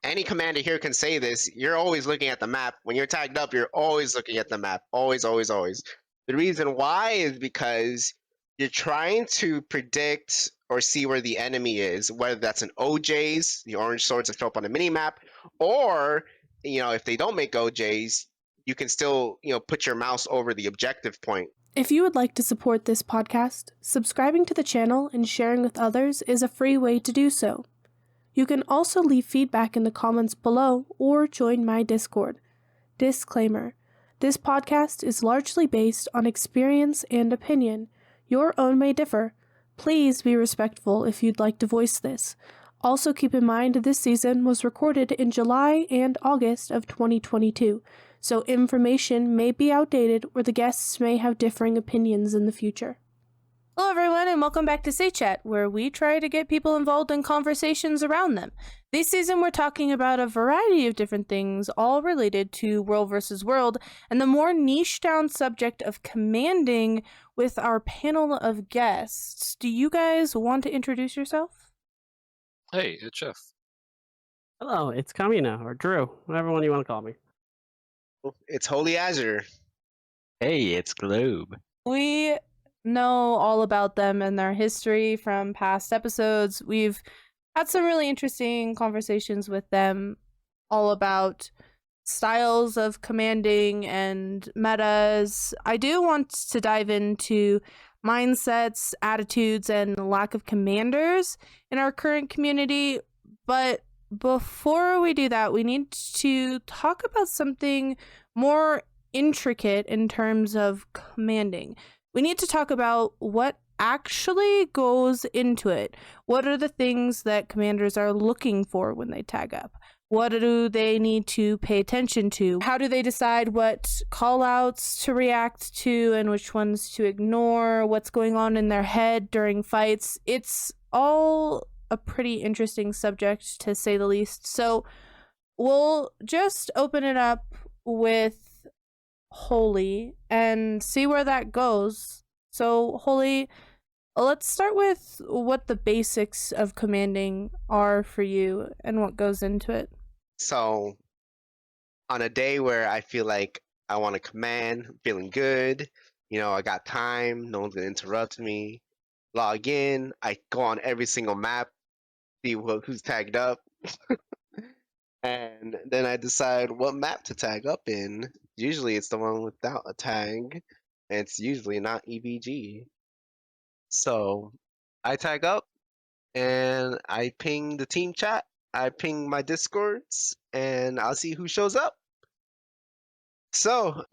any commander here can say this. You're always looking at the map. When you're tagged up, you're always looking at the map. Always, always, always. The reason why is because you're trying to predict or see where the enemy is, whether that's an OJs, the orange swords that show up on the mini map, or if they don't make OJs, you can still put your mouse over the objective point. If you would like to support this podcast, subscribing to the channel and sharing with others is a free way to do so. You can also leave feedback in the comments below or join my Discord. Disclaimer: this podcast is largely based on experience and opinion. Your own may differ. Please be respectful if you'd like to voice this. Also keep in mind this season was recorded in July and August of 2022, so information may be outdated or the guests may have differing opinions in the future. Hello everyone and welcome back to Say Chat, where we try to get people involved in conversations around them. This season we're talking about a variety of different things, all related to World vs. World, and the more niche down subject of commanding with our panel of guests. Do you guys want to introduce yourself? Hey, it's Chef. Hello, it's KAHMEENA, or Drew, whatever one you want to call me. It's Holy AZURE. Hey, it's Globe. We know all about them and their history from past episodes. We've had some really interesting conversations with them all about styles of commanding and metas. I do want to dive into mindsets, attitudes, and lack of commanders in our current community, but before we do that, we need to talk about something more intricate in terms of commanding. We need to talk about what actually goes into it. What are the things that commanders are looking for when they tag up? What do they need to pay attention to? How do they decide what callouts to react to and which ones to ignore? What's going on in their head during fights? It's all a pretty interesting subject, to say the least. So we'll just open it up with Holy and see where that goes. So Holy, let's start with what the basics of commanding are for you and what goes into it. So on a day where I feel like I want to command, feeling good, I got time, no one's gonna interrupt me, log in, I go on every single map, see who's tagged up, and then I decide what map to tag up in. Usually it's the one without a tag, and it's usually not EVG. So I tag up, and I ping the team chat, I ping my Discords, and I'll see who shows up. So,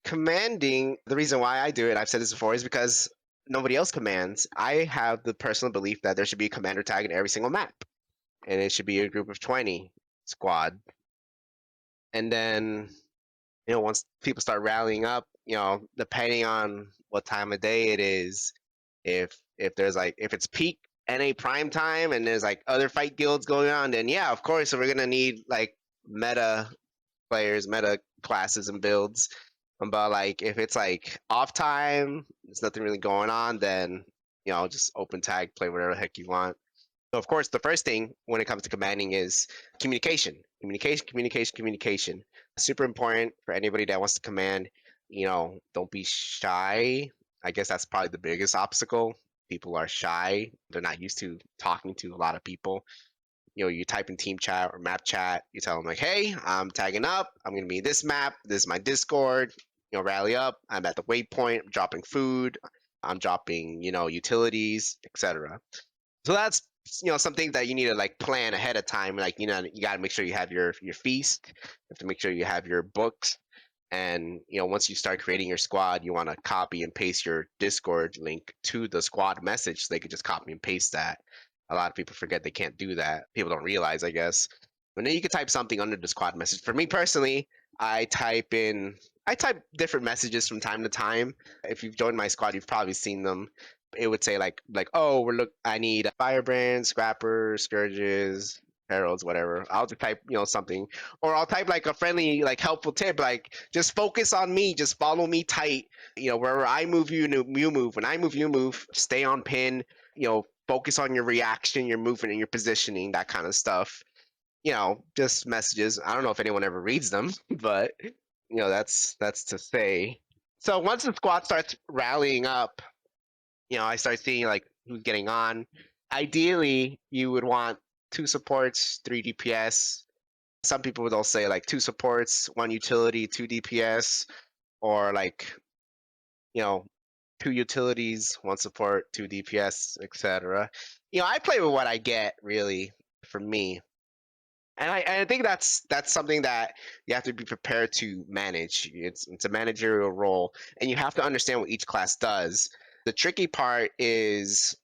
commanding, the reason why I do it, I've said this before, is because nobody else commands. I have the personal belief that there should be a commander tag in every single map, and it should be a group of 20 squad. And then, once people start rallying up, depending on what time of day it is, if it's peak NA prime time and there's other fight guilds going on, then yeah, of course we're gonna need meta players, meta classes and builds. But if it's off time, there's nothing really going on, then just open tag, play whatever the heck you want. So of course the first thing when it comes to commanding is communication. Communication. Super important for anybody that wants to command. Don't be shy. I guess that's probably the biggest obstacle. People are shy. They're not used to talking to a lot of people. You type in team chat or map chat, you tell them hey, I'm tagging up, I'm gonna be in this map, this is my Discord, rally up, I'm at the waypoint, I'm dropping food, I'm dropping, utilities, etc. So that's something that you need to plan ahead of time. You got to make sure you have your feast. You have to make sure you have your books. And once you start creating your squad, you want to copy and paste your Discord link to the squad message, so they could just copy and paste that. A lot of people forget they can't do that. People don't realize, I guess. But then you can type something under the squad message. For me personally, I type different messages from time to time. If you've joined my squad, you've probably seen them. It would say oh, I need firebrands, scrappers, scourges, heralds, whatever. I'll just type something, or I'll type a friendly helpful tip, just focus on me, just follow me tight. Wherever I move, you move. When I move, you move. Stay on pin. Focus on your reaction, your movement, and your positioning, that kind of stuff. just messages. I don't know if anyone ever reads them, but that's to say. So once the squad starts rallying up, I start seeing like who's getting on. Ideally, you would want 2 supports, 3 DPS. Some people would all say like 2 supports, 1 utility, 2 DPS, or like, 2 utilities, 1 support, 2 DPS, etc. I play with what I get really for me. And I think that's something that you have to be prepared to manage. It's a managerial role, and you have to understand what each class does. The tricky part is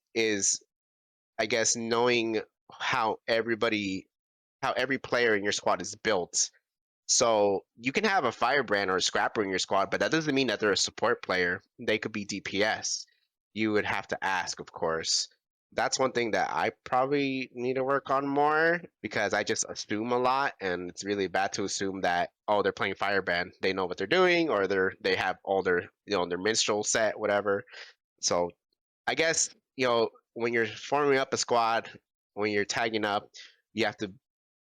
I guess knowing how every player in your squad is built. So you can have a firebrand or a scrapper in your squad, but that doesn't mean that they're a support player. They could be DPS. You would have to ask, of course. That's one thing that I probably need to work on more because I just assume a lot, and it's really bad to assume that they're playing firebrand, they know what they're doing, or they have all their their minstrel set, whatever. So I guess when you're forming up a squad, when you're tagging up, you have to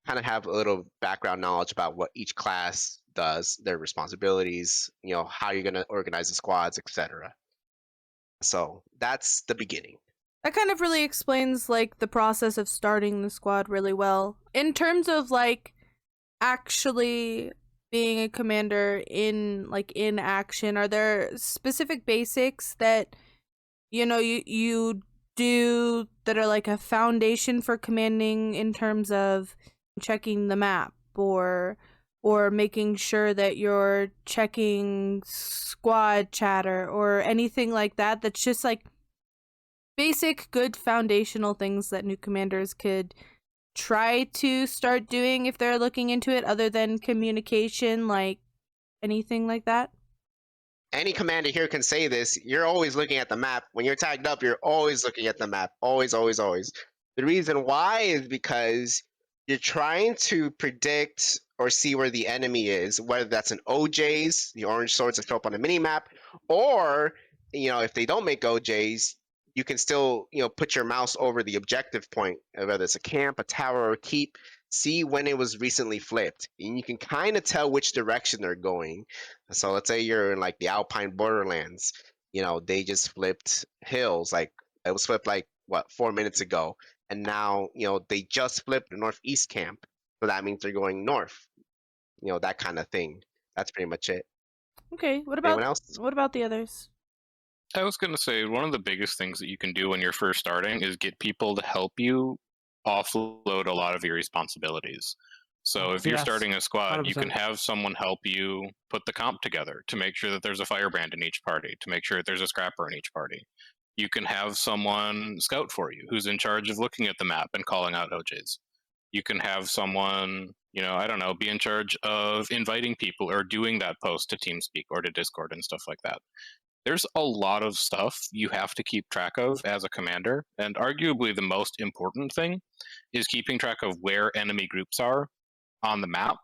kind of have a little background knowledge about what each class does, their responsibilities, how you're going to organize the squads, etc. So that's the beginning. That kind of really explains like the process of starting the squad really well. In terms of like actually being a commander in action, are there specific basics that you do that are like a foundation for commanding in terms of checking the map or making sure that you're checking squad chatter or anything like that that's just like basic good foundational things that new commanders could try to start doing if they're looking into it, other than communication, like anything like that? Any commander here can say this. You're always looking at the map. When you're tagged up, you're always looking at the map. Always, always, always. The reason why is because you're trying to predict or see where the enemy is, whether that's an OJs, the orange swords that show up on the mini map, or if they don't make OJs, you can still put your mouse over the objective point, whether it's a camp, a tower, or a keep. See when it was recently flipped, and you can kind of tell which direction they're going. So let's say you're in like the Alpine borderlands, they just flipped hills, like it was flipped like 4 minutes ago, and now they just flipped the northeast camp, so that means they're going north, that kind of thing. That's pretty much it. Okay, Anyone else? what about the others? I was going to say one of the biggest things that you can do when you're first starting is get people to help you offload a lot of your responsibilities. So if you're Yes, starting a squad, you 100%. can have someone help you put the comp together to make sure that there's a firebrand in each party, to make sure that there's a scrapper in each party. You can have someone scout for you who's in charge of looking at the map and calling out OJs. You can have someone, I don't know, be in charge of inviting people or doing that post to TeamSpeak or to Discord and stuff like that. There's a lot of stuff you have to keep track of as a commander, and arguably the most important thing is keeping track of where enemy groups are on the map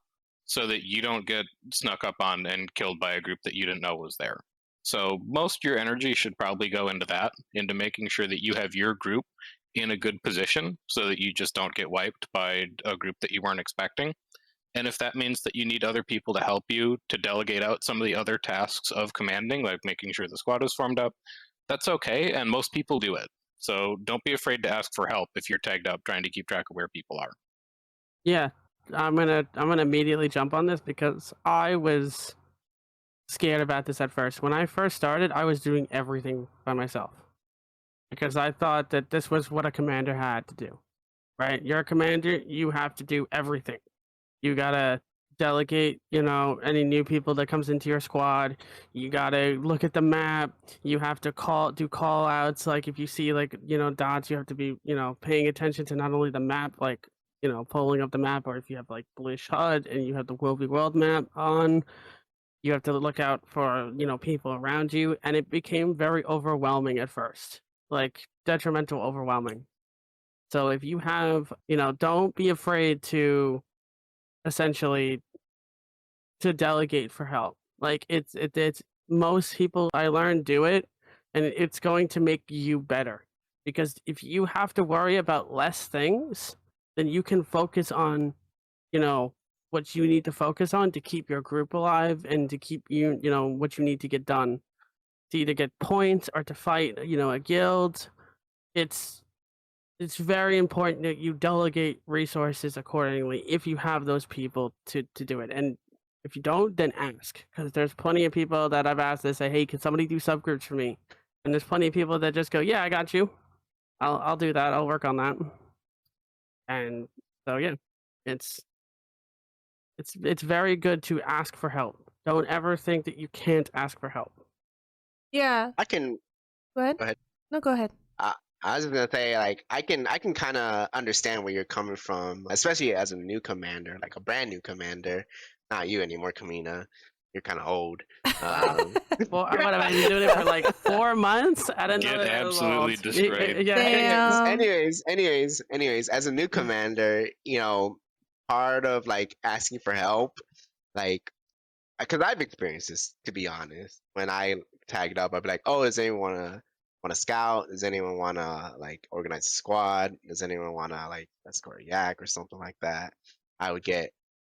so that you don't get snuck up on and killed by a group that you didn't know was there. So most of your energy should probably go into that, into making sure that you have your group in a good position so that you just don't get wiped by a group that you weren't expecting. And if that means that you need other people to help you to delegate out some of the other tasks of commanding, like making sure the squad is formed up, that's okay, and most people do it. So don't be afraid to ask for help if you're tagged up trying to keep track of where people are. Yeah, I'm gonna immediately jump on this because I was scared about this at first. When I first started, I was doing everything by myself because I thought that this was what a commander had to do. Right? You're a commander, you have to do everything. You gotta delegate, any new people that comes into your squad. You gotta look at the map. You have to do call outs. Like if you see dots, you have to be, paying attention to not only the map, like, pulling up the map, or if you have like bluish HUD and you have the WvW map on, you have to look out for, people around you. And it became very overwhelming at first, like detrimental overwhelming. So if you have, don't be afraid to essentially to delegate for help. Like it's most people I learned do it, and it's going to make you better, because if you have to worry about less things, then you can focus on what you need to focus on to keep your group alive and to keep what you need to get done. To either get points or to fight, a guild. It's very important that you delegate resources accordingly if you have those people to do it. And if you don't, then ask, because there's plenty of people that I've asked that say, hey, can somebody do subgroups for me? And there's plenty of people that just go, yeah, I got you. I'll do that. I'll work on that. And so, yeah, it's very good to ask for help. Don't ever think that you can't ask for help. Yeah. I can. Go ahead. Go ahead. No, go ahead. I was gonna say, like, I can kind of understand where you're coming from, especially as a new commander, like a brand new commander. Not you anymore, KAHMEENA. You're kind of old. Well, what have I been doing it for like 4 months? I didn't know Get that absolutely destroyed. Damn. anyways, as a new commander, part of like asking for help, like, because I've experienced this, to be honest. When I tagged up, I'd be like, "Oh, does anyone want to scout? Does anyone want to like organize a squad? Does anyone want to like escort a yak or something like that?" I would get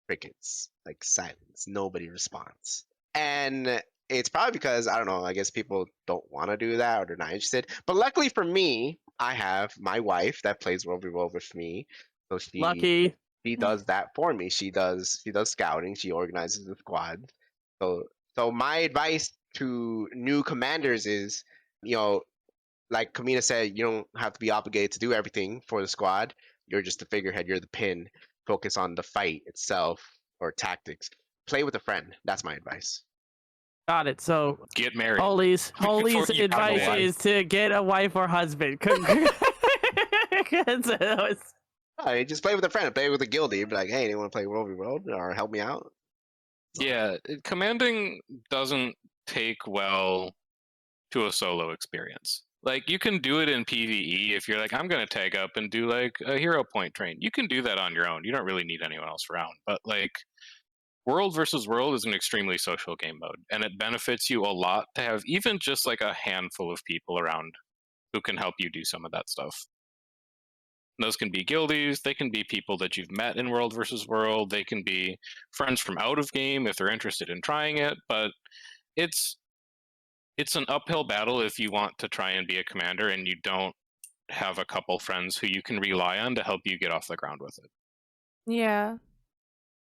crickets, like silence. Nobody responds, and it's probably because I don't know. I guess people don't want to do that or they're not interested. But luckily for me, I have my wife that plays WvW with me, so Lucky. she does that for me. She does scouting. She organizes the squad. So my advice to new commanders is, like KAHMEENA said, you don't have to be obligated to do everything for the squad. You're just the figurehead. You're the pin. Focus on the fight itself or tactics. Play with a friend. That's my advice. Got it. So Get married. Holly's Before you have a advice wife. is to get a wife or husband. Just play with a friend. Play with a guildie. Be like, hey, anyone want to play World or help me out? Yeah, commanding doesn't take well to a solo experience. Like, you can do it in PvE if you're like, I'm going to tag up and do like a hero point train. You can do that on your own. You don't really need anyone else around. But like, World versus World is an extremely social game mode, and it benefits you a lot to have even just like a handful of people around who can help you do some of that stuff. Those can be guildies, they can be people that you've met in World versus World, they can be friends from out of game if they're interested in trying it, but it's an uphill battle if you want to try and be a commander and you don't have a couple friends who you can rely on to help you get off the ground with it. Yeah.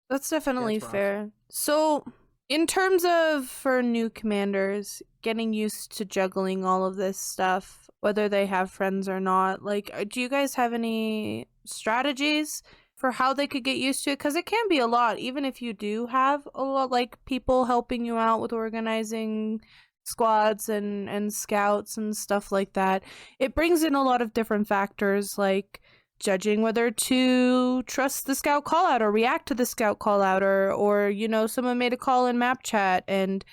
That's definitely rough. fair. So, in terms of for new commanders getting used to juggling all of this stuff, whether they have friends or not, like, do you guys have any strategies for how they could get used to it? Because it can be a lot, even if you do have a lot, like, people helping you out with organizing squads and scouts and stuff like that. It brings in a lot of different factors, like judging whether to trust the scout call out or react to the scout call out, or someone made a call in map chat and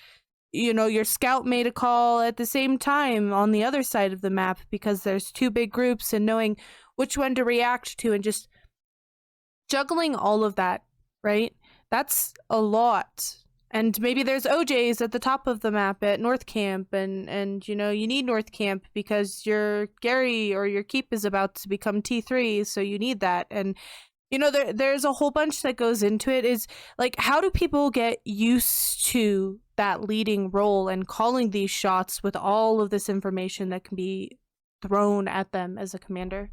your scout made a call at the same time on the other side of the map because there's two big groups, and knowing which one to react to and just juggling all of that, right? That's a lot. And maybe there's OJs at the top of the map at North Camp, and you need North Camp because your Gary or your keep is about to become T3, so you need that. And there's a whole bunch that goes into it. Is like, how do people get used to that leading role and calling these shots with all of this information that can be thrown at them as a commander?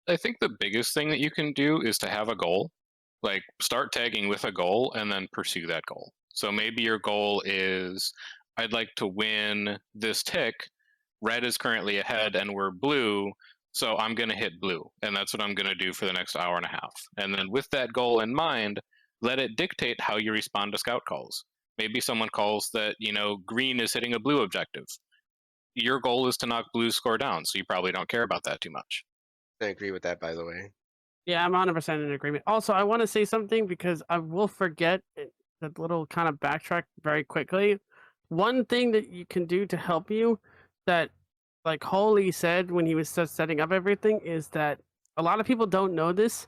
I think the biggest thing that you can do is to have a goal. Like, start tagging with a goal and then pursue that goal. So maybe your goal is, I'd like to win this tick. Red is currently ahead and we're blue, so I'm going to hit blue. And that's what I'm going to do for the next hour and a half. And then with that goal in mind, let it dictate how you respond to scout calls. Maybe someone calls that, green is hitting a blue objective. Your goal is to knock blue's score down, so you probably don't care about that too much. I agree with that, by the way. Yeah, I'm 100% in agreement. Also, I want to say something because I will forget the little kind of backtrack very quickly. One thing that you can do to help you that, like Holy said when he was setting up everything, is that a lot of people don't know this.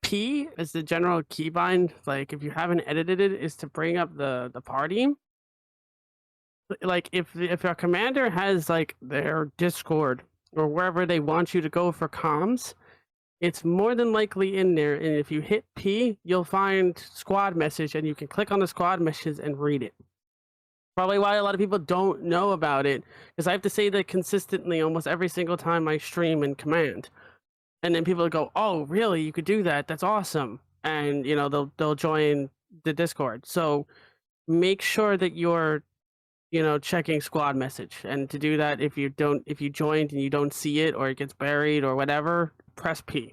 P is the general keybind. Like, if you haven't edited it, is to bring up the party. Like, if a commander has like their Discord or wherever they want you to go for comms, it's more than likely in there. And if you hit P, you'll find squad message, and you can click on the squad message and read it. Probably why a lot of people don't know about it, because I have to say that consistently almost every single time I stream in command. And then people go, "Oh, really? You could do that? That's awesome!" And you know they'll join the Discord. So make sure that you're checking squad message. And to do that, if you joined and you don't see it, or it gets buried or whatever, press P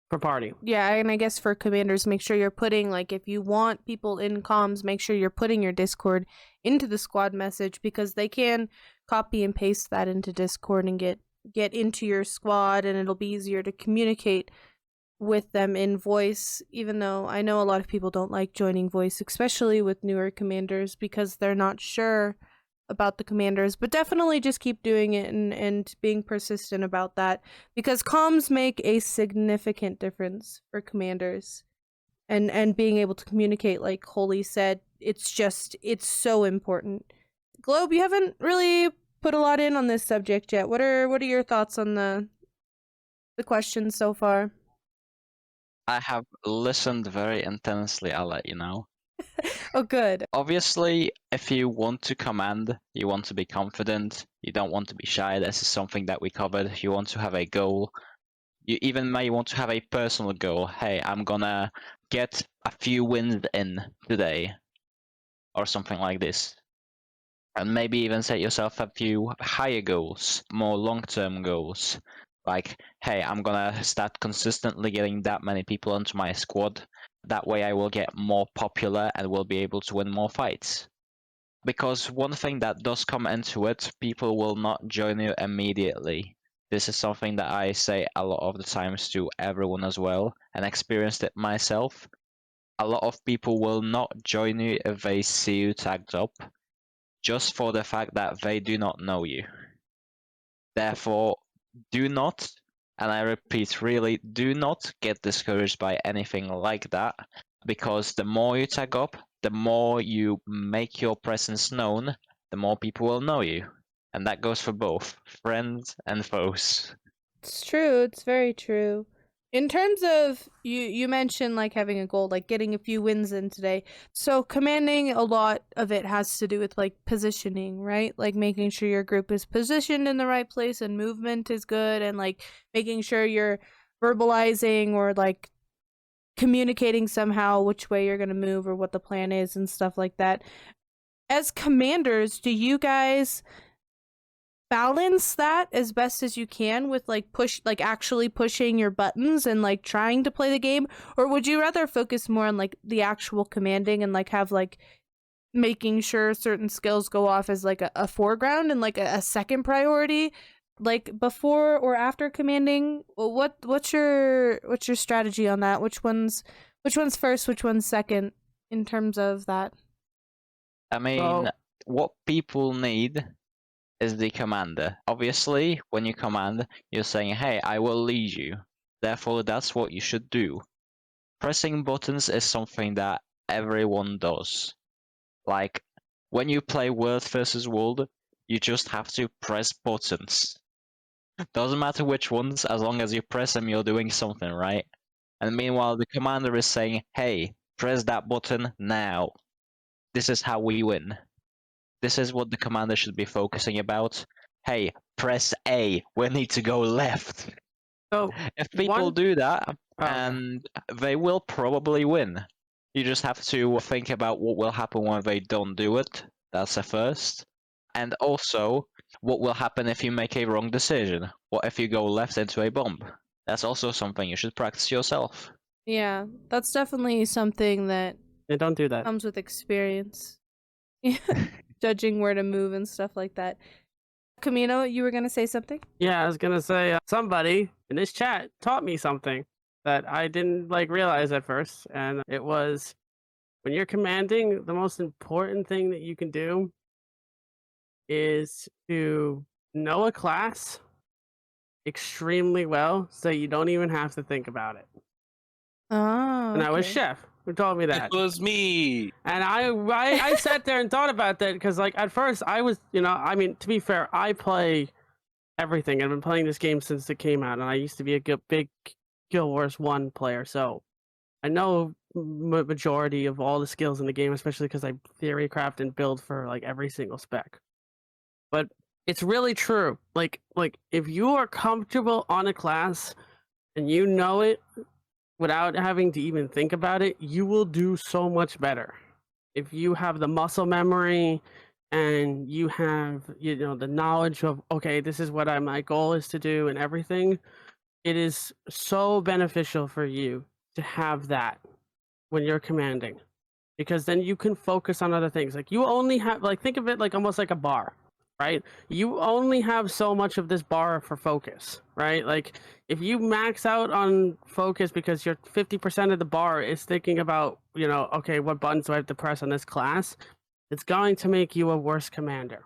for party. Yeah, and I guess for commanders, make sure you're putting, like, if you want people in comms, make sure you're putting your Discord into the squad message, because they can copy and paste that into Discord and get into your squad, and it'll be easier to communicate with them in voice, even though I know a lot of people don't like joining voice, especially with newer commanders, because they're not sure about the commanders. But definitely just keep doing it and being persistent about that, because comms make a significant difference for commanders, and being able to communicate, like Holy said, it's so important. Globe, you haven't really put a lot in on this subject yet. What are your thoughts on the questions so far? I have listened very intensely, I'll let you know. Oh, good. Obviously, if you want to command, you want to be confident, you don't want to be shy, this is something that we covered, you want to have a goal. You even may want to have a personal goal. Hey, I'm gonna get a few wins in today, or something like this. And maybe even set yourself a few higher goals, more long-term goals. Like, hey, I'm gonna start consistently getting that many people into my squad. That way I will get more popular and will be able to win more fights. Because one thing that does come into it, people will not join you immediately. This is something that I say a lot of the times to everyone as well, and experienced it myself. A lot of people will not join you if they see you tagged up, just for the fact that they do not know you. Therefore, do not, and I repeat, really, do not get discouraged by anything like that, because the more you tag up, the more you make your presence known, the more people will know you. And that goes for both friends and foes. It's true. It's very true. In terms of, you mentioned like having a goal, like getting a few wins in today. So commanding, a lot of it has to do with like positioning, right? Like making sure your group is positioned in the right place and movement is good, and like making sure you're verbalizing or like communicating somehow which way you're going to move or what the plan is and stuff like that. As commanders, do you guys balance that as best as you can with like actually pushing your buttons and like trying to play the game, or would you rather focus more on like the actual commanding and like have like making sure certain skills go off as like a foreground and like a second priority, like before or after commanding? What's your strategy on that? Which one's first, which one's second in terms of that? I mean, what people need is the commander. Obviously, when you command, you're saying, hey, I will lead you. Therefore, that's what you should do. Pressing buttons is something that everyone does. Like, when you play World versus World, you just have to press buttons. Doesn't matter which ones, as long as you press them, you're doing something, right? And meanwhile, the commander is saying, hey, press that button now. This is how we win. This is what the commander should be focusing about. Hey, press A. We need to go left. So if people do that, and they will probably win. You just have to think about what will happen when they don't do it. That's a first. And also, what will happen if you make a wrong decision? What if you go left into a bomb? That's also something you should practice yourself. Yeah, that's definitely something that don't do that. Comes with experience. Judging where to move and stuff like that. KAHMEENA, you were gonna say something? Yeah, I was gonna say somebody in this chat taught me something that I didn't like realize at first, and it was when you're commanding, the most important thing that you can do is to know a class extremely well, so you don't even have to think about it. Oh, and that was Chef who told me that. It was me. And I sat there and thought about that, because like at first I was, I mean, to be fair, I play everything. I've been playing this game since it came out, and I used to be a big Guild Wars 1 player, so I know majority of all the skills in the game, especially because I theory craft and build for like every single spec. But it's really true. Like if you are comfortable on a class and you know it without having to even think about it, you will do so much better. If you have the muscle memory and you have, you know, the knowledge of, okay, this is what my goal is to do and everything, it is so beneficial for you to have that when you're commanding, because then you can focus on other things. Like you only have, like, think of it like almost like a bar, right? You only have so much of this bar for focus, right? Like if you max out on focus because you're 50% of the bar is thinking about, you know, okay, what buttons do I have to press on this class? It's going to make you a worse commander,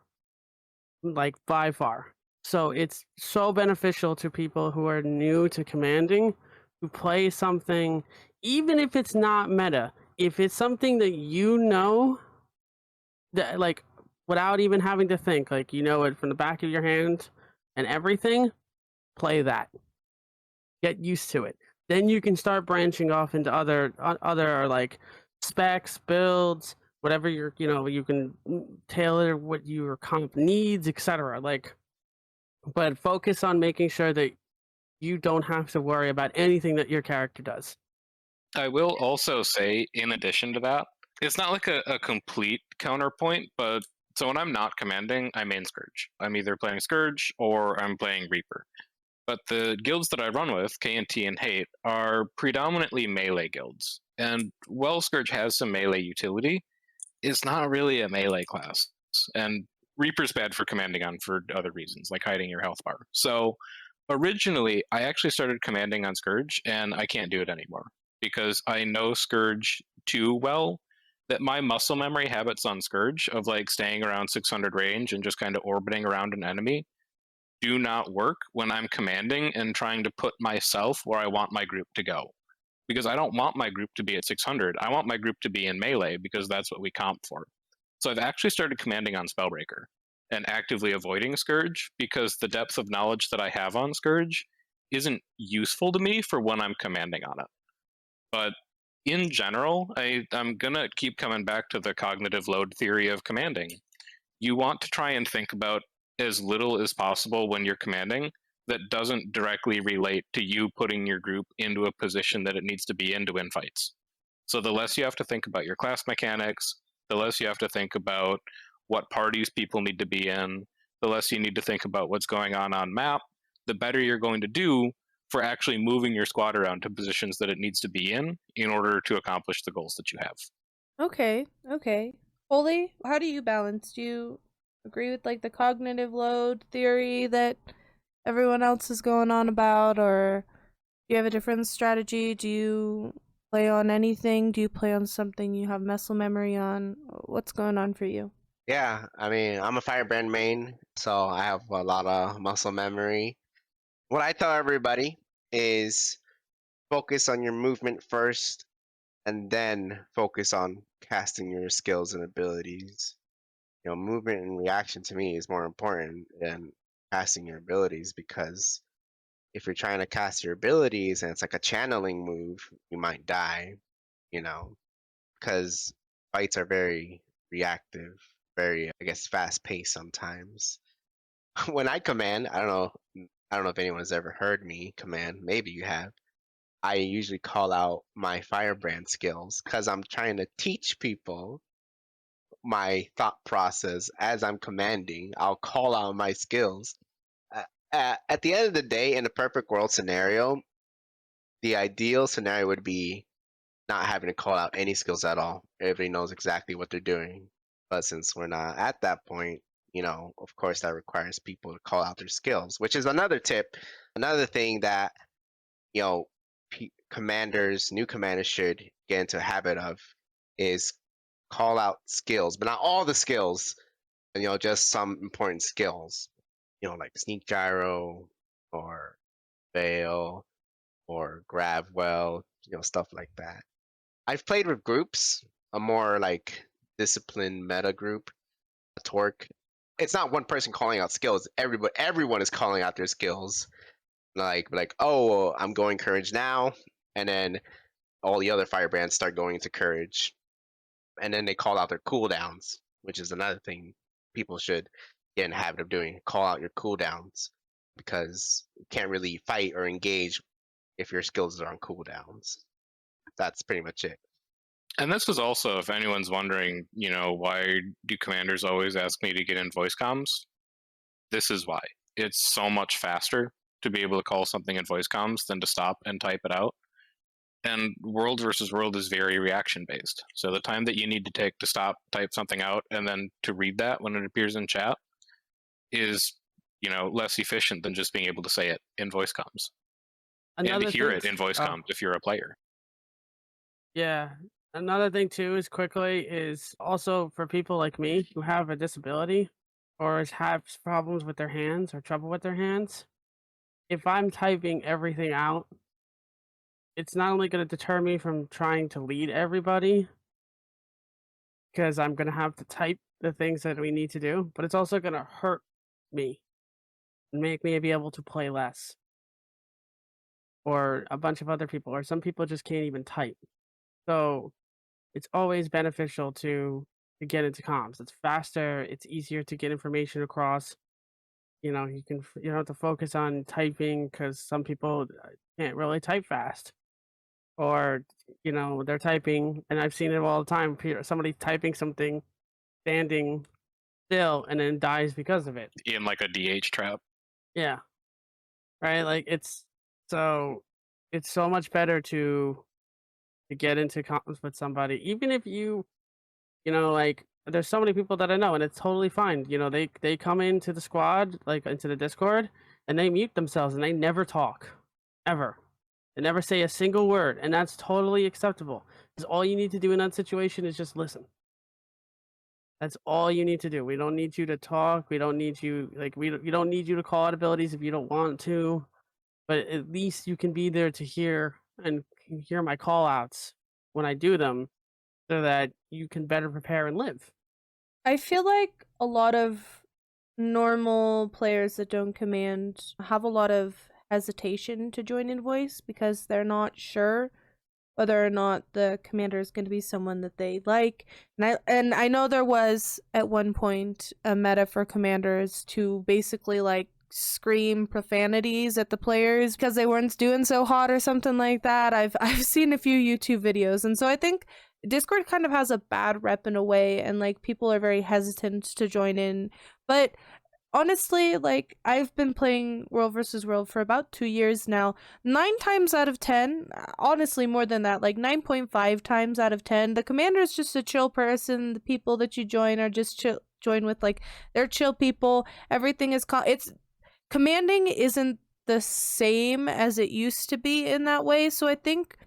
like by far. So it's so beneficial to people who are new to commanding, who play something, even if it's not meta, if it's something that you know, that like without even having to think, like you know it from the back of your hand and everything, play that. Get used to it. Then you can start branching off into other like specs, builds, whatever you're, you know, you can tailor what your comp needs, etc. Like, but focus on making sure that you don't have to worry about anything that your character does. I will also say, in addition to that, it's not like a complete counterpoint, but so when I'm not commanding, I main Scourge. I'm either playing Scourge or I'm playing Reaper. But the guilds that I run with, K&T and Hate, are predominantly melee guilds. And while Scourge has some melee utility, it's not really a melee class. And Reaper's bad for commanding on for other reasons, like hiding your health bar. So originally, I actually started commanding on Scourge, and I can't do it anymore because I know Scourge too well that my muscle memory habits on Scourge of like staying around 600 range and just kind of orbiting around an enemy do not work when I'm commanding and trying to put myself where I want my group to go. Because I don't want my group to be at 600. I want my group to be in melee because that's what we comp for. So I've actually started commanding on Spellbreaker and actively avoiding Scourge because the depth of knowledge that I have on Scourge isn't useful to me for when I'm commanding on it. But in general, I'm going to keep coming back to the cognitive load theory of commanding. You want to try and think about as little as possible when you're commanding that doesn't directly relate to you putting your group into a position that it needs to be in to win fights. So the less you have to think about your class mechanics, the less you have to think about what parties people need to be in, the less you need to think about what's going on map, the better you're going to do for actually moving your squad around to positions that it needs to be in order to accomplish the goals that you have. Okay. Holy, how do you balance? Do you agree with like the cognitive load theory that everyone else is going on about, or do you have a different strategy? Do you play on anything? Do you play on something you have muscle memory on? What's going on for you? Yeah, I mean, I'm a Firebrand main, so I have a lot of muscle memory. What I tell everybody is focus on your movement first, and then focus on casting your skills and abilities. You know, movement and reaction to me is more important than casting your abilities, because if you're trying to cast your abilities and it's like a channeling move, you might die, you know, because fights are very reactive, very, I guess, fast paced sometimes. When I command, I don't know if anyone's ever heard me command, maybe you have. I usually call out my Firebrand skills because I'm trying to teach people my thought process as I'm commanding. I'll call out my skills. At the end of the day, in a perfect world scenario, the ideal scenario would be not having to call out any skills at all. Everybody knows exactly what they're doing. But since we're not at that point, you know, of course, that requires people to call out their skills, which is another tip, another thing that, you know, new commanders should get into a habit of is call out skills, but not all the skills, you know, just some important skills, you know, like sneak gyro or veil or grab well, you know, stuff like that. I've played with groups, a more like disciplined meta group, a Torque. it's not one person calling out skills. Everyone is calling out their skills. Like, oh, I'm going courage now, and then all the other firebrands start going into courage, and then they call out their cooldowns, which is another thing people should get in the habit of doing. Call out your cooldowns, because you can't really fight or engage if your skills are on cooldowns. That's pretty much it. And this is also, if anyone's wondering, why do commanders always ask me to get in voice comms? This is why. It's so much faster to be able to call something in voice comms than to stop and type it out. And world versus world is very reaction based. So the time that you need to take to stop, type something out, and then to read that when it appears in chat is, less efficient than just being able to say it in voice comms. And to hear it in voice comms if you're a player. Yeah. Another thing too is also for people like me who have a disability or have problems with their hands or trouble with their hands. If I'm typing everything out, it's not only going to deter me from trying to lead everybody, because I'm going to have to type the things that we need to do, but it's also going to hurt me and make me be able to play less. Or a bunch of other people, or some people just can't even type. So it's always beneficial to get into comms. It's faster, it's easier to get information across. You don't have to focus on typing because some people can't really type fast. Or, they're typing, and I've seen it all the time. Somebody typing something, standing still, and then dies because of it. In like a DH trap. Yeah. Right? Like it's so much better to get into comms with somebody, even if there's so many people that I know, and it's totally fine. They come into the squad, like into the Discord, and they mute themselves, and they never talk, ever. They never say a single word, and that's totally acceptable. Because all you need to do in that situation is just listen. That's all you need to do. We don't need you to talk. We don't need you we don't need you to call out abilities if you don't want to. But at least you can be there to hear my call outs when I do them, so that you can better prepare and live. I feel like a lot of normal players that don't command have a lot of hesitation to join in voice because they're not sure whether or not the commander is going to be someone that they like. And I know there was at one point a meta for commanders to basically scream profanities at the players because they weren't doing so hot or something like that. I've seen a few YouTube videos, and so I think Discord kind of has a bad rep in a way, and people are very hesitant to join in. But honestly, I've been playing World vs. World for about 2 years now. 9 times out of 10, honestly more than that, 9.5 times out of 10, the commander is just a chill person. The people that you join are just join with they're chill people. Everything is commanding isn't the same as it used to be in that way. So I think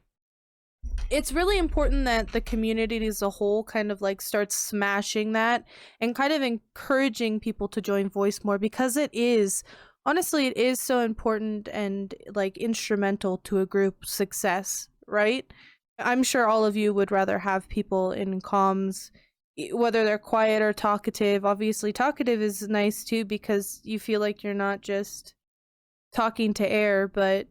it's really important that the community as a whole kind of starts smashing that and kind of encouraging people to join voice more, because it is so important and instrumental to a group's success, right? I'm sure all of you would rather have people in comms, whether they're quiet or talkative. Obviously talkative is nice too, because you feel like you're not just talking to air, but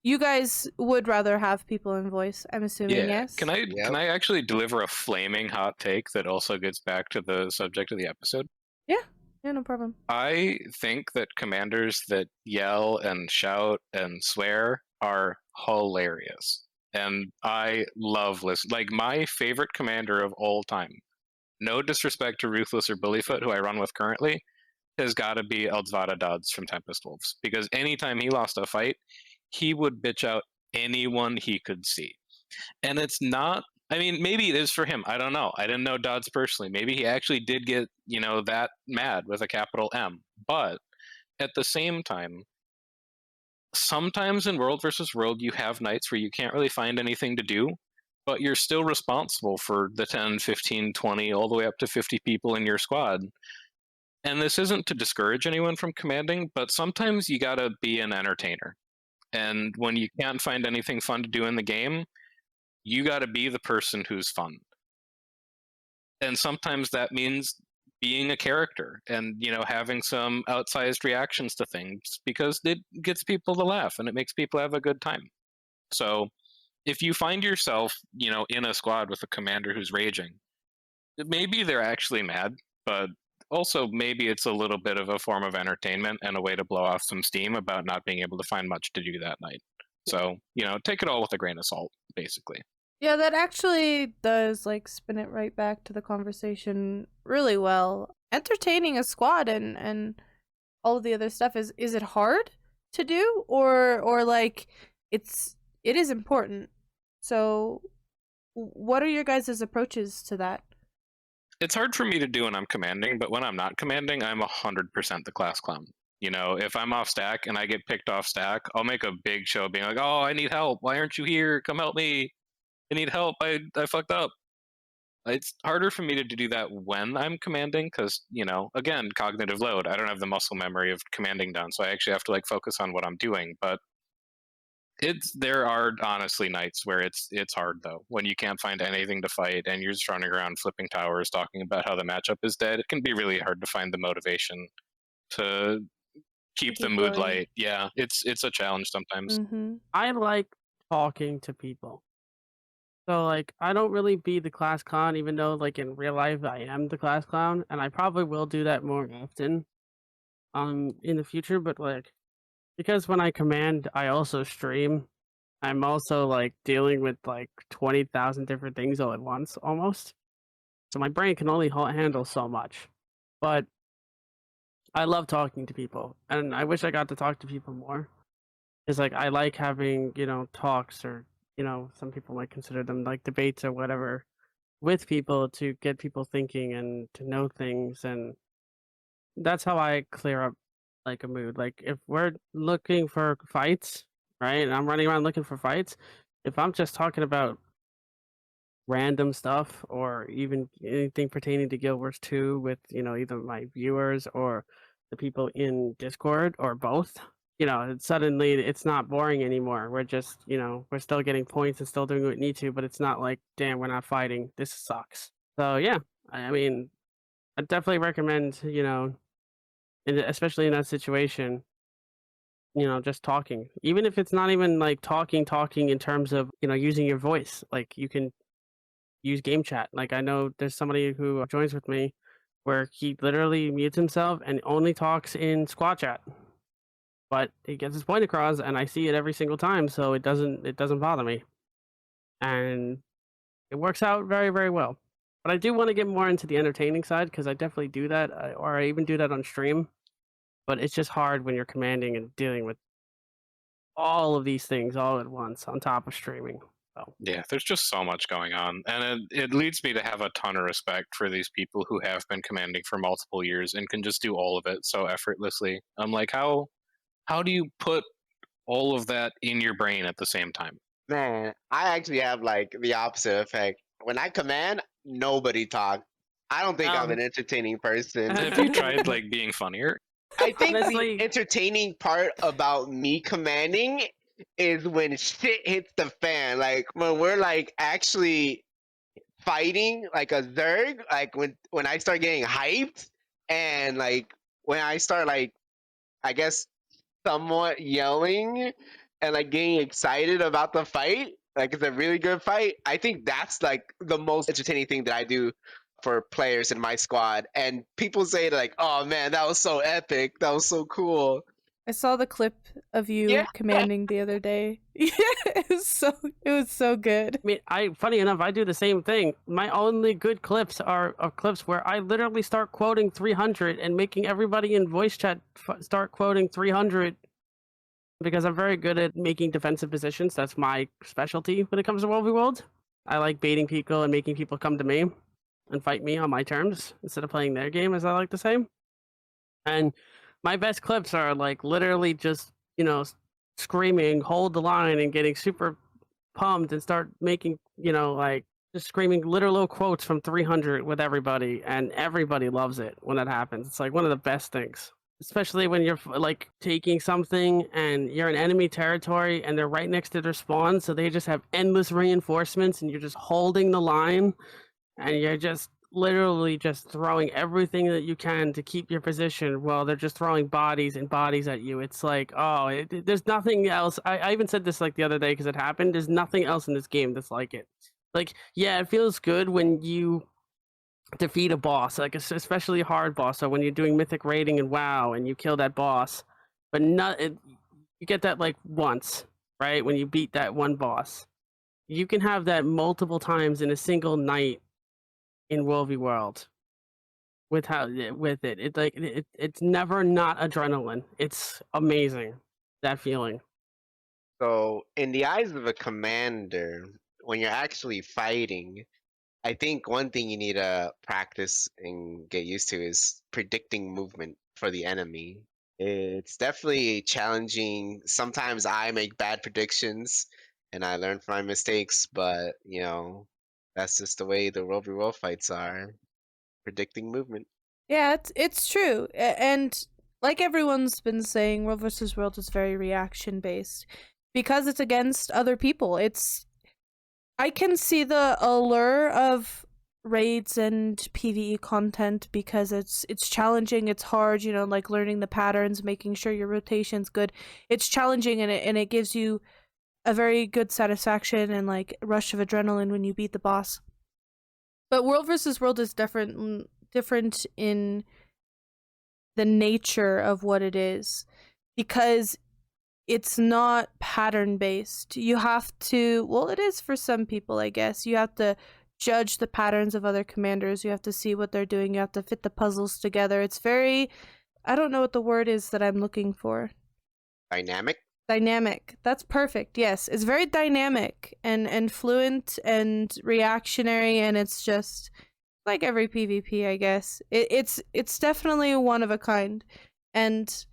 you guys would rather have people in voice, I'm assuming. Yes. Can I actually deliver a flaming hot take that also gets back to the subject of the episode? Yeah, no problem. I think that commanders that yell and shout and swear are hilarious. And I love listening. My favorite commander of all time, no disrespect to Ruthless or Bullyfoot, who I run with currently, has got to be Eldvada Dodds from Tempest Wolves. Because anytime he lost a fight, he would bitch out anyone he could see. And it's not, maybe it is for him. I don't know. I didn't know Dodds personally. Maybe he actually did get, that mad with a capital M. But at the same time, sometimes in World versus World, you have nights where you can't really find anything to do, but you're still responsible for the 10, 15, 20, all the way up to 50 people in your squad. And this isn't to discourage anyone from commanding, but sometimes you gotta be an entertainer. And when you can't find anything fun to do in the game, you got to be the person who's fun. And sometimes that means being a character and, having some outsized reactions to things, because it gets people to laugh and it makes people have a good time. So if you find yourself, in a squad with a commander who's raging, maybe they're actually mad, but also maybe it's a little bit of a form of entertainment and a way to blow off some steam about not being able to find much to do that night. So, take it all with a grain of salt, basically. Yeah, that actually does spin it right back to the conversation really well. Entertaining a squad and all of the other stuff, is it hard to do, or it is important? So what are your guys' approaches to that? It's hard for me to do when I'm commanding, but when I'm not commanding, I'm 100% the class clown. If I'm off stack and I get picked off stack, I'll make a big show being like, "Oh, I need help. Why aren't you here? Come help me. I need help. I fucked up." It's harder for me to do that when I'm commanding because, again, cognitive load. I don't have the muscle memory of commanding done, so I actually have to focus on what I'm doing. But there are honestly nights where it's hard though, when you can't find anything to fight and you're just running around flipping towers talking about how the matchup is dead. It can be really hard to find the motivation to keep the mood light. Yeah, it's a challenge sometimes. Mm-hmm. I like talking to people. So I don't really be the class clown, even though in real life I am the class clown, and I probably will do that more often in the future, but because when I command I also stream, I'm also dealing with 20,000 different things all at once almost. So my brain can only handle so much. But I love talking to people, and I wish I got to talk to people more. Because I like having, talks, or some people might consider them debates or whatever, with people to get people thinking and to know things, and that's how I clear up a mood. If we're looking for fights, right, and I'm running around looking for fights, if I'm just talking about random stuff or even anything pertaining to Guild Wars 2 with either my viewers or the people in Discord or both, suddenly it's not boring anymore. We're just we're still getting points and still doing what we need to, but it's not damn, we're not fighting, this sucks. So yeah, I mean, I definitely recommend especially in that situation, just talking, even if it's not even talking in terms of using your voice. You can use game chat. I know there's somebody who joins with me where he literally mutes himself and only talks in squad chat, but he gets his point across, and I see it every single time, so it doesn't bother me, and it works out very, very well. But I do want to get more into the entertaining side, because I definitely do that, or I even do that on stream. But it's just hard when you're commanding and dealing with all of these things all at once on top of streaming. So. Yeah, there's just so much going on, and it leads me to have a ton of respect for these people who have been commanding for multiple years and can just do all of it so effortlessly. I'm like, how do you put all of that in your brain at the same time? Man, I actually have the opposite effect. When I command, nobody talks. I don't think I'm an entertaining person. Have you tried being funnier? I think Honestly, the entertaining part about me commanding is when shit hits the fan. When we're actually fighting a Zerg, when I start getting hyped, and when I start I guess somewhat yelling and getting excited about the fight, it's a really good fight. I think that's the most entertaining thing that I do for players in my squad, and people say "Oh man, that was so epic, that was so cool." I saw the clip of you commanding the other day. Yeah, it was so good. I mean, funny enough, I do the same thing. My only good clips are clips where I literally start quoting 300 and making everybody in voice chat start quoting 300, because I'm very good at making defensive positions. That's my specialty when it comes to World v World. I like baiting people and making people come to me and fight me on my terms instead of playing their game, as I like to say. And my best clips are literally just screaming, hold the line, and getting super pumped and start making just screaming literal quotes from 300 with everybody, and everybody loves it when that happens. It's one of the best things, especially when you're taking something and you're in enemy territory and they're right next to their spawn, so they just have endless reinforcements and you're just holding the line and you're just literally just throwing everything that you can to keep your position while they're just throwing bodies and bodies at you. It's like, oh, there's nothing else. I even said this like the other day because it happened. There's nothing else in this game that's like it. Like, yeah, it feels good when you defeat a boss, like especially a hard boss. So when you're doing mythic raiding and WoW and you kill that boss, but you get that like once, right? When you beat that one boss, you can have that multiple times in a single night in World v World. With it, it's never not adrenaline. It's amazing, that feeling. So, in the eyes of a commander, when you're actually fighting, I think one thing you need to practice and get used to is predicting movement for the enemy. It's definitely challenging. Sometimes I make bad predictions and I learn from my mistakes, but that's just the way the World v World fights are. Predicting movement. Yeah, it's true. And like everyone's been saying, World versus World is very reaction based because it's against other people. I can see the allure of raids and PvE content because it's challenging, it's hard, like learning the patterns, making sure your rotation's good. It's challenging and it gives you a very good satisfaction and like rush of adrenaline when you beat the boss. But World versus World is different in the nature of what it is because it's not pattern based. You have to, well, it is for some people, I guess. You have to judge the patterns of other commanders. You have to see what they're doing. You have to fit the puzzles together. It's very, I don't know what the word is that I'm looking for. Dynamic? Dynamic. That's perfect. Yes. It's very dynamic and fluent and reactionary, and it's just like every PvP, I guess. It's definitely one of a kind. And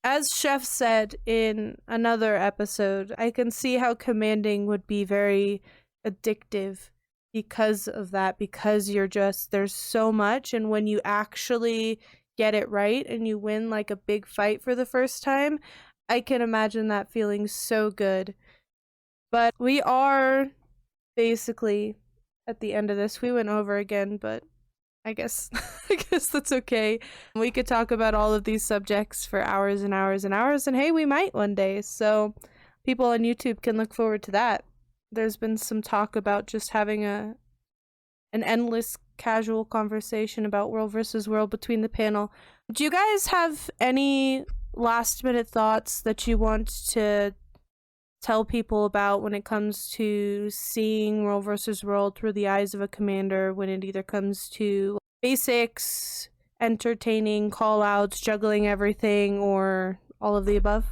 as Chef said in another episode, I can see how commanding would be very addictive because of that, because there's so much, and when you actually get it right and you win like a big fight for the first time, I can imagine that feeling so good. But we are basically at the end of this. We went over again, but I guess that's okay. We could talk about all of these subjects for hours and hours and hours, and hey, we might one day. So people on YouTube can look forward to that. There's been some talk about just having an endless casual conversation about World versus World between the panel. Do you guys have any last minute thoughts that you want to tell people about when it comes to seeing World versus World through the eyes of a commander, when it either comes to basics, entertaining, call-outs, juggling everything, or all of the above?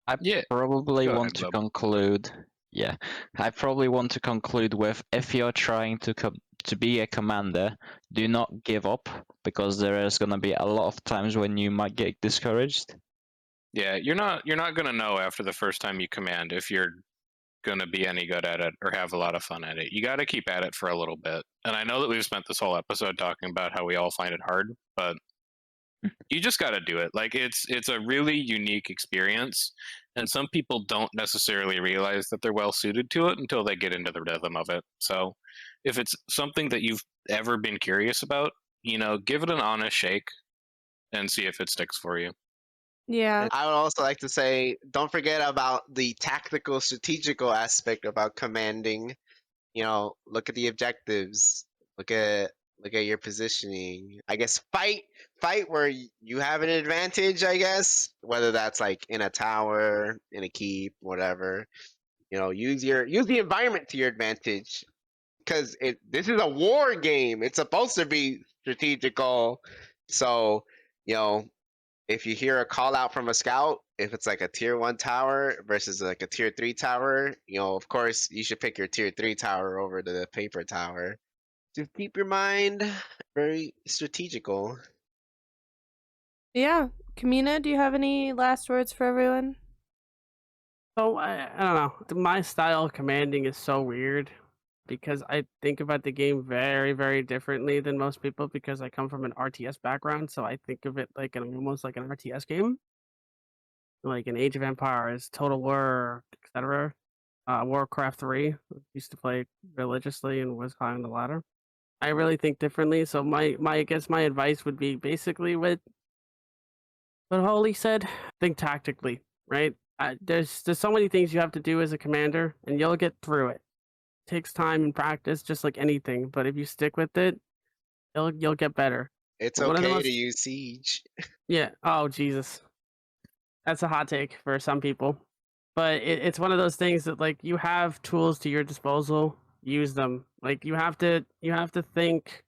I probably want to conclude. Yeah, I probably want to conclude with, if you're trying to be a commander, do not give up, because there is gonna be a lot of times when you might get discouraged. Yeah, you're not gonna know after the first time you command if you're gonna be any good at it or have a lot of fun at it. You got to keep at it for a little bit. And I know that we've spent this whole episode talking about how we all find it hard, but you just got to do it. Like it's a really unique experience, and some people don't necessarily realize that they're well suited to it until they get into the rhythm of it. So if it's something that you've ever been curious about, give it an honest shake and see if it sticks for you. Yeah. I would also like to say, don't forget about the tactical, strategical aspect about commanding. Look at the objectives. Look at your positioning. I guess fight where you have an advantage. I guess whether that's like in a tower, in a keep, whatever. Use the environment to your advantage, because this is a war game. It's supposed to be strategical. So if you hear a call out from a scout, if it's like a tier 1 tower versus like a tier 3 tower, of course you should pick your tier 3 tower over the paper tower. Just keep your mind very strategical. Yeah. KAHMEENA, do you have any last words for everyone? So I don't know. My style of commanding is so weird because I think about the game very, very differently than most people, because I come from an RTS background. So I think of it like almost like an RTS game, like an Age of Empires, Total War, etc. Warcraft 3 used to play religiously and was climbing the ladder. I really think differently. So I guess my advice would be basically what Holly said. Think tactically, right? There's so many things you have to do as a commander, and you'll get through it. It takes time and practice, just like anything. But if you stick with it, you'll get better. It's One of the okay most- to use siege. Yeah. Oh Jesus, that's a hot take for some people, but it's one of those things that like you have tools to your disposal. Use them. Like you have to think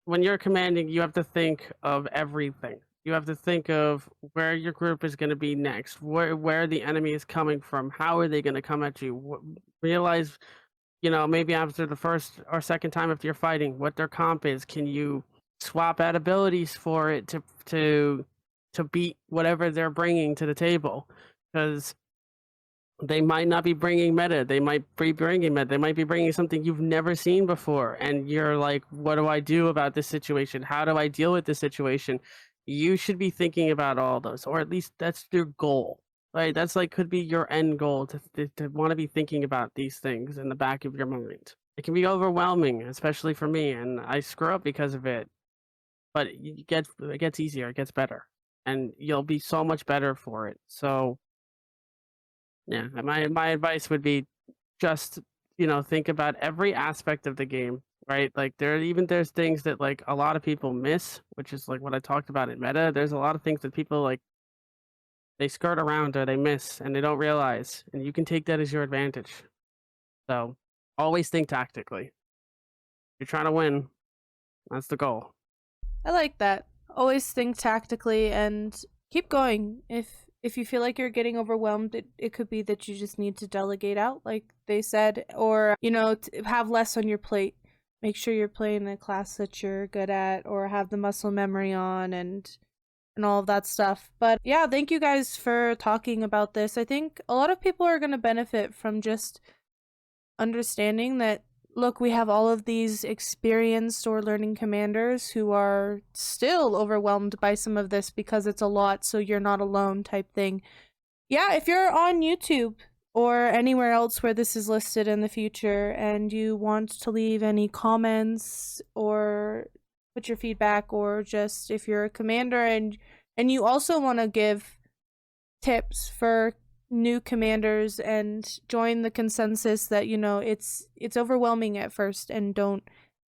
when you're commanding. You have to think of everything. You have to think of where your group is going to be next, where the enemy is coming from, how are they going to come at you. Realize, maybe after the first or second time after you're fighting, what their comp is. Can you swap out abilities for it to beat whatever they're bringing to the table? Because they might not be bringing meta. They might be bringing meta. They might be bringing something you've never seen before, and you're like, "What do I do about this situation? How do I deal with this situation?" You should be thinking about all those, or at least that's your goal, right? That's like could be your end goal to want to be thinking about these things in the back of your mind. It can be overwhelming, especially for me, and I screw up because of it. But it gets easier, it gets better, and you'll be so much better for it. So, yeah, my advice would be just think about every aspect of the game, right? Like there's things that like a lot of people miss, which is like what I talked about in meta. There's a lot of things that people like they skirt around or they miss and they don't realize, and you can take that as your advantage. So always think tactically. You're trying to win. That's the goal. I like that. Always think tactically and keep going. If you feel like you're getting overwhelmed, it could be that you just need to delegate out, like they said, or, have less on your plate. Make sure you're playing a class that you're good at, or have the muscle memory on and all of that stuff. But yeah, thank you guys for talking about this. I think a lot of people are going to benefit from just understanding that, look, we have all of these experienced or learning commanders who are still overwhelmed by some of this because it's a lot, so you're not alone type thing. Yeah, if you're on YouTube or anywhere else where this is listed in the future and you want to leave any comments or put your feedback, or just if you're a commander and you also want to give tips for new commanders and join the consensus that it's overwhelming at first, and don't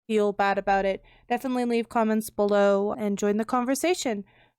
feel bad about it, definitely leave comments below and join the conversation.